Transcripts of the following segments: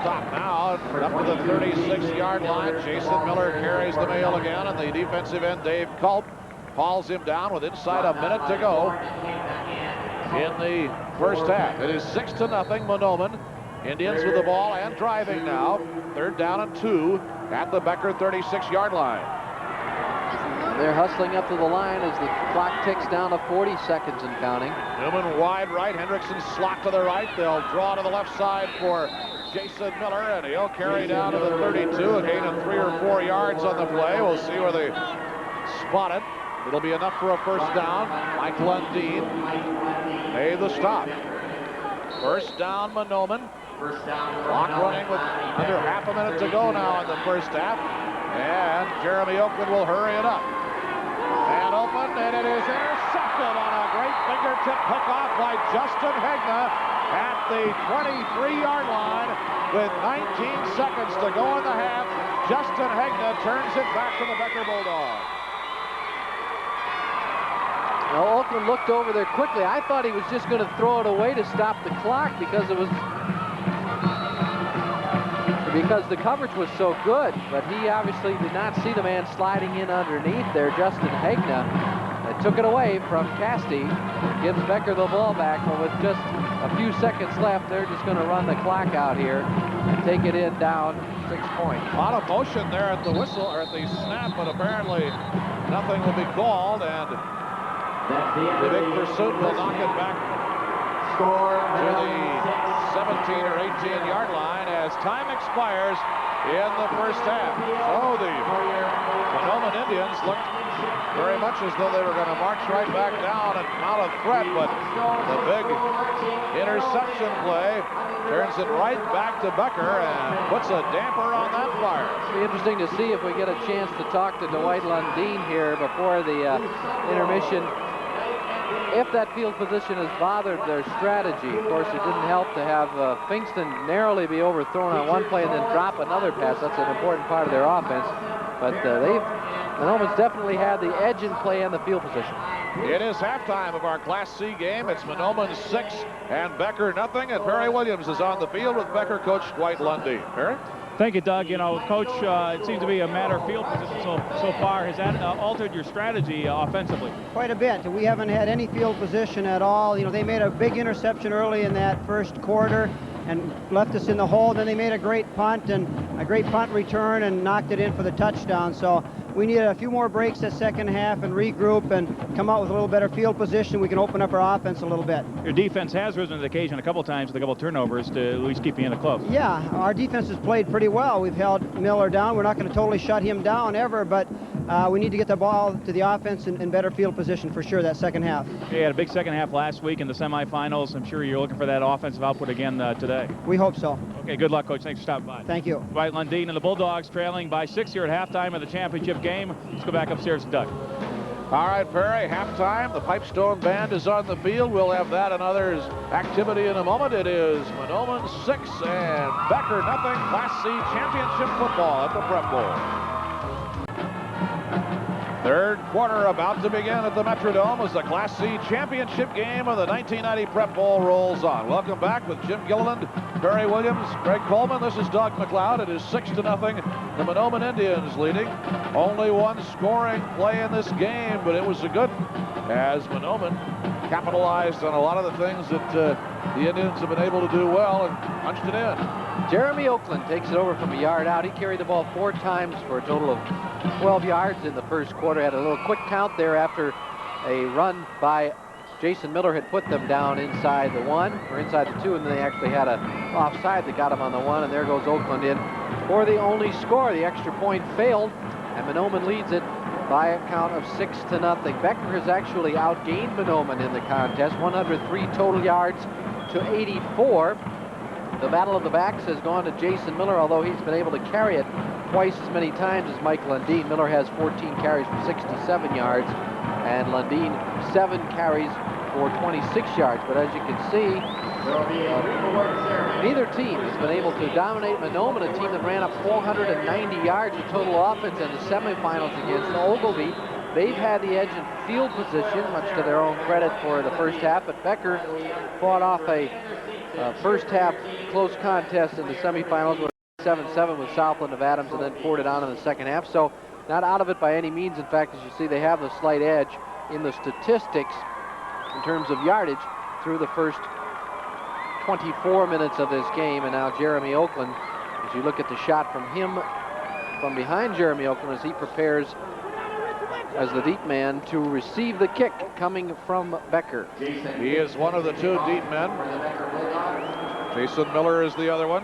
stop now, up to the 36-yard line. Jason Miller carries the mail again, and the defensive end, Dave Culp, hauls him down with inside a minute to go in the first half. It is 6-0 Mahnomen. Indians with the ball and driving now. 3rd down and 2 at the Becker 36-yard line. They're hustling up to the line as the clock ticks down to 40 seconds and counting. Newman wide right, Hendrickson slot to the right. They'll draw to the left side for Jason Miller, and he'll carry down to the 32, a gain of 3 or 4 yards on the play. We'll see where they spot it. It'll be enough for a first down. Mike Lundeen made the stop. First down, Mahnomen. Clock running with under half a minute to go now in the first half. And Jeremy Oakland will hurry it up. And open, and it is intercepted on a great fingertip pickoff by Justin Hegna at the 23-yard line with 19 seconds to go in the half. Justin Hegna turns it back to the Becker Bulldogs. Now, Oakland looked over there quickly. I thought he was just going to throw it away to stop the clock because the coverage was so good, but he obviously did not see the man sliding in underneath there, Justin Hegna. Took it away from Casti, gives Becker the ball back, but with just a few seconds left, they're just going to run the clock out here and take it in down 6 points. A lot of motion there at the whistle, or at the snap, but apparently nothing will be called, and the big pursuit will knock it back to the 17 or 18-yard line as time expires in the first half. So the Mahnomen Indians looked very much as though they were going to march right back down and mount a threat, but the big interception play turns it right back to Becker and puts a damper on that fire. It'll be interesting to see if we get a chance to talk to Dwight Lundeen here before the intermission. If that field position has bothered their strategy. Of course, it didn't help to have Fingston narrowly be overthrown on one play and then drop another pass. That's an important part of their offense. But Mahnomen's definitely had the edge in play and the field position. It is halftime of our Class C game. It's Mahnomen 6 and Becker nothing. And Perry Williams is on the field with Becker coach Dwight Lundeen. Perry? Thank you, Doug. You know, Coach, it seems to be a matter of field position so far. Has that altered your strategy offensively? Quite a bit. We haven't had any field position at all. You know, they made a big interception early in that first quarter and left us in the hole. Then they made a great punt and a great punt return and knocked it in for the touchdown. So we need a few more breaks that second half and regroup and come out with a little better field position. We can open up our offense a little bit. Your defense has risen to the occasion a couple times with a couple of turnovers to at least keep you in the close. Yeah, our defense has played pretty well. We've held Miller down. We're not going to totally shut him down ever, but we need to get the ball to the offense in better field position for sure that second half. You had a big second half last week in the semifinals. I'm sure you're looking for that offensive output again today. We hope so. Okay, good luck, Coach. Thanks for stopping by. Thank you. Dwight Lundeen and the Bulldogs trailing by 6 here at halftime of the championship game. Let's go back upstairs to Doug. All right, Perry, halftime. The Pipestone Band is on the field. We'll have that and others activity in a moment. It is Mahnomen 6 and Becker nothing. Class C championship football at the Prep Bowl. Third quarter about to begin at the Metrodome as the Class C championship game of the 1990 Prep Bowl rolls on. Welcome back with Jim Gilliland, Perry Williams, Greg Coleman. This is Doug McLeod. It is 6-0. The Mahnomen Indians leading. Only one scoring play in this game, but it was a good one as Mahnomen capitalized on a lot of the things that the Indians have been able to do well and punched it in. Jeremy Oakland takes it over from a yard out. He carried the ball 4 times for a total of 12 yards in the first quarter. Had a little quick count there after a run by Jason Miller had put them down inside the 1 or inside the 2, and then they actually had a offside that got him on the 1, and there goes Oakland in for the only score. The extra point failed, and Mahnomen leads it by a count of 6-0. Becker has actually outgained Mahnomen in the contest, 103 total yards to 84. The battle of the backs has gone to Jason Miller, although he's been able to carry it twice as many times as Mike Lundeen. Miller has 14 carries for 67 yards, and Lundeen 7 carries for 26 yards. But as you can see, neither team has been able to dominate Mahnomen, a team that ran up 490 yards of total offense in the semifinals against Ogilvie. They've had the edge in field position, much to their own credit for the first half, but Becker fought off a first half close contest in the semifinals where 7-7 with Southland of Adams and then poured it on in the second half. So not out of it by any means. In fact, as you see, they have the slight edge in the statistics in terms of yardage through the first 24 minutes of this game. And now Jeremy Oakland, as you look at the shot from him from behind Jeremy Oakland as he prepares as the deep man to receive the kick coming from Becker. He is one of the two deep men. Jason Miller is the other one.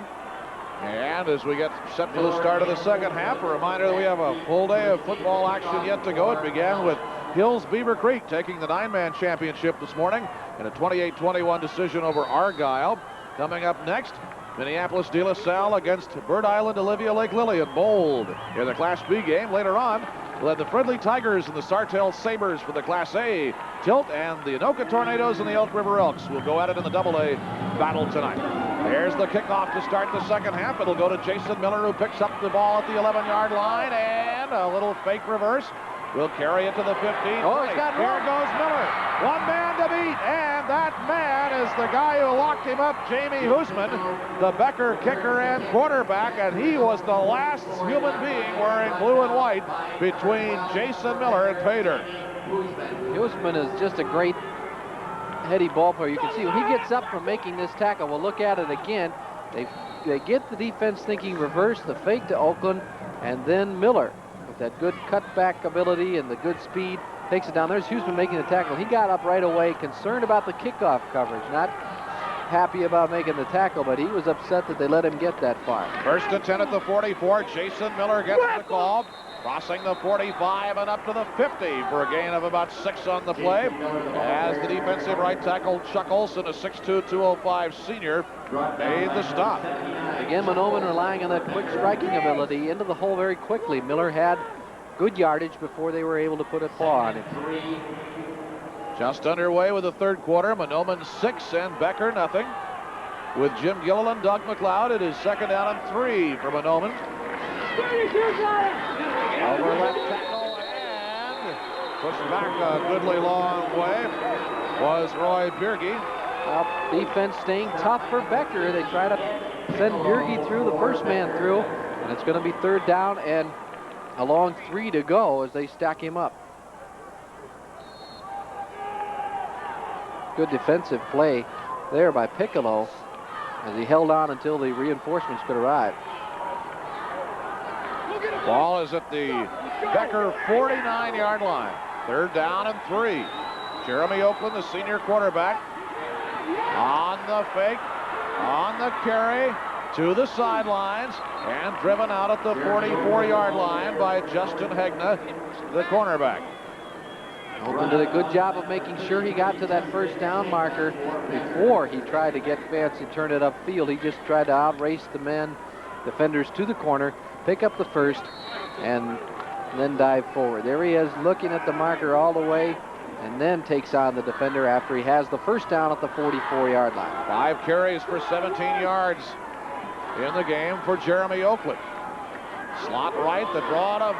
And as we get set for the start of the second half, a reminder that we have a full day of football action yet to go. It began with Hills Beaver Creek taking the 9-man championship this morning in a 28-21 decision over Argyle. Coming up next, Minneapolis De La Salle against Bird Island Olivia Lake Lillian. Bold in the Class B game. Later on, we'll have the Friendly Tigers and the Sartell Sabres for the Class A tilt, and the Anoka Tornadoes and the Elk River Elks will go at it in the Double-A battle tonight. Here's the kickoff to start the second half. It'll go to Jason Miller, who picks up the ball at the 11-yard line, and a little fake reverse. Will carry it to the 15. Oh, he's got Here goes Miller. One man to beat, and that man is the guy who locked him up, Jamie Hoosman, the Becker kicker and quarterback, and he was the last human being wearing blue and white between Jason Miller and Pater. Hoosman is just a great heady ball player. You can see when he gets up from making this tackle. We'll look at it again. They get the defense thinking reverse, the fake to Oakland, and then Miller, with that good cutback ability and the good speed, takes it down. There's Houston making the tackle. He got up right away, concerned about the kickoff coverage, not happy about making the tackle, but he was upset that they let him get that far. First and 10 at the 44. Jason Miller gets the call, crossing the 45 and up to the 50 for a gain of about 6 on the play. As the defensive right tackle Chuck Olson, a 6'2", 205 senior, made the stop. Again, Mahnomen relying on that quick striking ability into the hole very quickly. Miller had good yardage before they were able to put a paw on him. Just underway with the third quarter. Mahnomen 6 and Becker nothing. With Jim Gilliland, Doug McLeod, it is second down and 3 for Mahnomen. Over left tackle and pushed back a goodly long way was Roy Bierge. Defense staying tough for Becker. They try to send Bierge through, the first man through, and it's going to be third down and a long 3 to go as they stack him up. Good defensive play there by Piccolo as he held on until the reinforcements could arrive. Ball is at the Becker 49-yard line. Third down and 3. Jeremy Oakland, the senior quarterback, on the fake, on the carry, to the sidelines, and driven out at the 44-yard line by Justin Hegna, the cornerback. Oakland did a good job of making sure he got to that first down marker before he tried to get fancy, turn it upfield. He just tried to outrace the men, defenders to the corner, pick up the first, and then dive forward. There he is looking at the marker all the way, and then takes on the defender after he has the first down at the 44-yard line. 5 carries for 17 yards in the game for Jeremy Oakland. Slot right, the draw to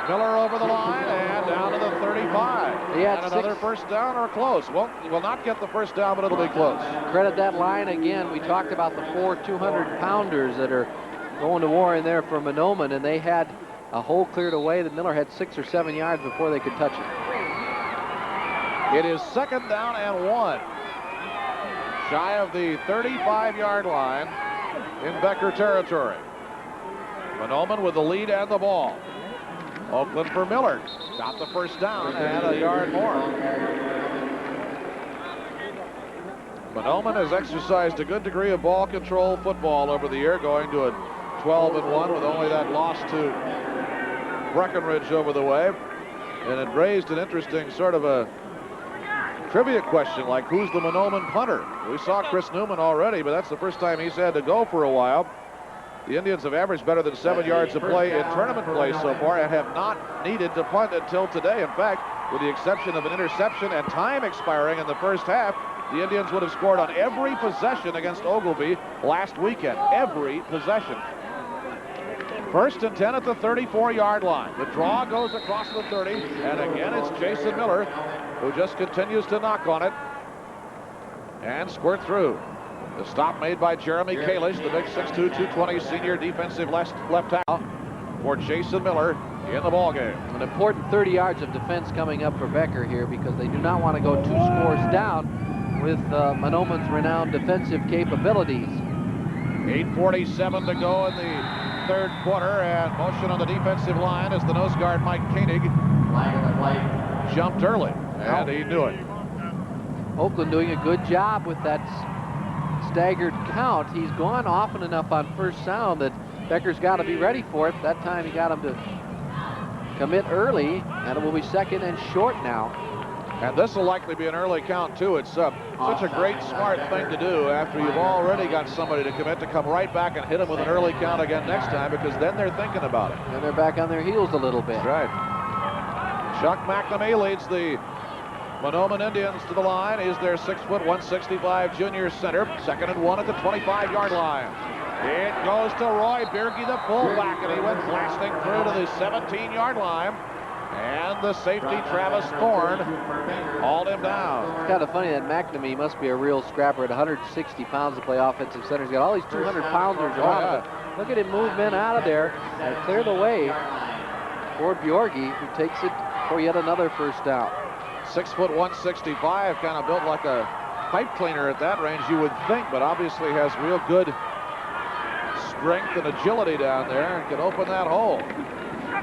Miller over the line and down to the 35. He had and another first down or close. Well, he will not get the first down, but it'll be close. Credit that line again. We talked about the 4 200-pounders that are going to war in there for Mahnomen, and they had a hole cleared away that Miller had 6 or 7 yards before they could touch it. It is second down and 1. Shy of the 35-yard line in Becker territory. Mahnomen with the lead and the ball. Oakland for Miller. Got the first down and a yard more. Mahnomen has exercised a good degree of ball control football over the year, going to a 12-1 with only that loss to Breckenridge over the way. And it raised an interesting sort of a trivia question, like who's the Mahnomen punter? We saw Chris Newman already, but that's the first time he's had to go for a while. The Indians have averaged better than 7 yards of play in tournament play so far and have not needed to punt until today. In fact, with the exception of an interception and time expiring in the first half, the Indians would have scored on every possession against Ogilvie last weekend. Every possession. First and 10 at the 34-yard line. The draw goes across the 30, and again it's Jason Miller who just continues to knock on it and squirt through. The stop made by Jeremy Kalish, the big 6'2", 220 senior defensive left tackle for Jason Miller in the ballgame. An important 30 yards of defense coming up for Becker here because they do not want to go 2 scores down with Mahnomen's renowned defensive capabilities. 8:47 to go in the third quarter, and motion on the defensive line as the nose guard Mike Koenig jumped early, and he knew it. Oakland doing a good job with that staggered count. He's gone often enough on first sound that Becker's got to be ready for it. That time he got him to commit early, and it will be 2nd and short now. And this will likely be an early count, too. It's such a great, smart thing to do after you've already got somebody to commit, to come right back and hit them with an early count again next time, because then they're thinking about it. And they're back on their heels a little bit. That's right. Chuck McNamee leads the Mahnomen Indians to the line. He's their 6', 165 junior center. 2nd and 1 at the 25-yard line. It goes to Roy Bierke, the fullback, and he went blasting through to the 17-yard line. And the safety, Travis Thorne, hauled him down. It's kind of funny that McNamee must be a real scrapper at 160 pounds to play offensive center. He's got all these 200-pounders around him. Look at him move men out of there and clear the way for Bjorgi, who takes it for yet another first down. 6', 165, kind of built like a pipe cleaner at that range, you would think, but obviously has real good strength and agility down there and can open that hole.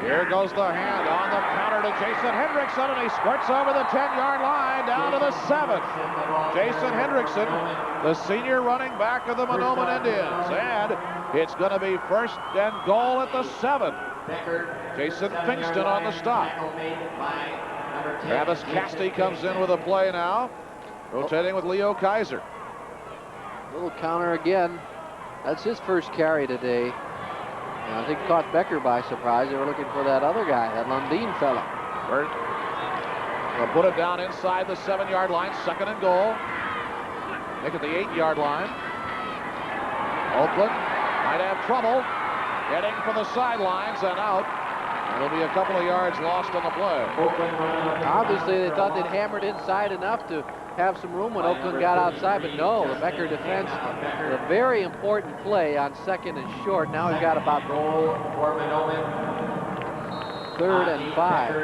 Here goes the hand on the counter to Jason Hendrickson, and he squirts over the 10-yard line down to the 7. Jason Hendrickson, the senior running back of the Mahnomen Indians, and it's going to be 1st and goal at the 7. Jason Finkston on the stop. Travis Castee comes in with a play now, rotating with Leo Kaiser. Little counter again. That's his first carry today. And I think caught Becker by surprise. They were looking for that other guy, that Lundeen fella. They'll put it down inside the 7-yard line, 2nd and goal. Make it the 8-yard line. Oakland might have trouble heading for the sidelines and out. It'll be a couple of yards lost on the play. Obviously, they thought they'd hammered inside enough to have some room when Oakland got outside, but no, the Becker defense, a very important play on 2nd and short. Now we've got about 3rd and 5.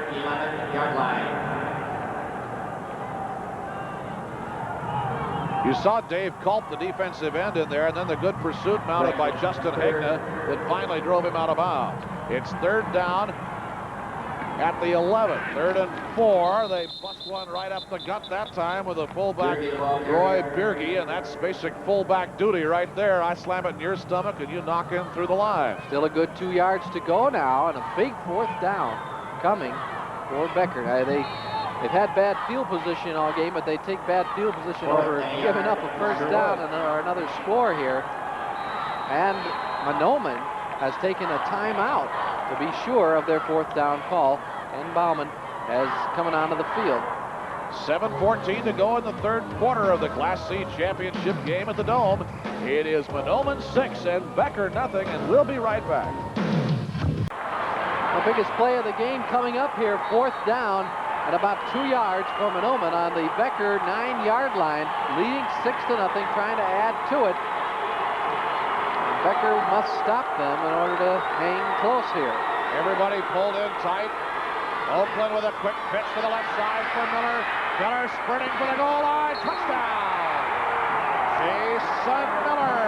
You saw Dave Culp, the defensive end, in there, and then the good pursuit mounted by Justin Hagna that finally drove him out of bounds. It's 3rd down at the 11. 3rd and 4. They bust one right up the gut that time with a fullback, Roy Bierke, and that's basic fullback duty right there. I slam it in your stomach and you knock him through the line. Still a good 2 yards to go now, and a big 4th down coming for Becker. They've had bad field position all game, but they take bad field position over giving up a first down and another score here. And Mahnomen has taken a timeout to be sure of their 4th down call. And Bauman is coming onto the field. 7:14 to go in the third quarter of the Class C championship game at the Dome. It is Mahnomen 6 and Becker nothing, and we'll be right back. The biggest play of the game coming up here, 4th down at about 2 yards for Mahnomen on the Becker 9-yard line, leading 6-0, trying to add to it. And Becker must stop them in order to hang close here. Everybody pulled in tight. Oakland with a quick pitch to the left side for Miller. Miller sprinting for the goal line. Touchdown! Jason Miller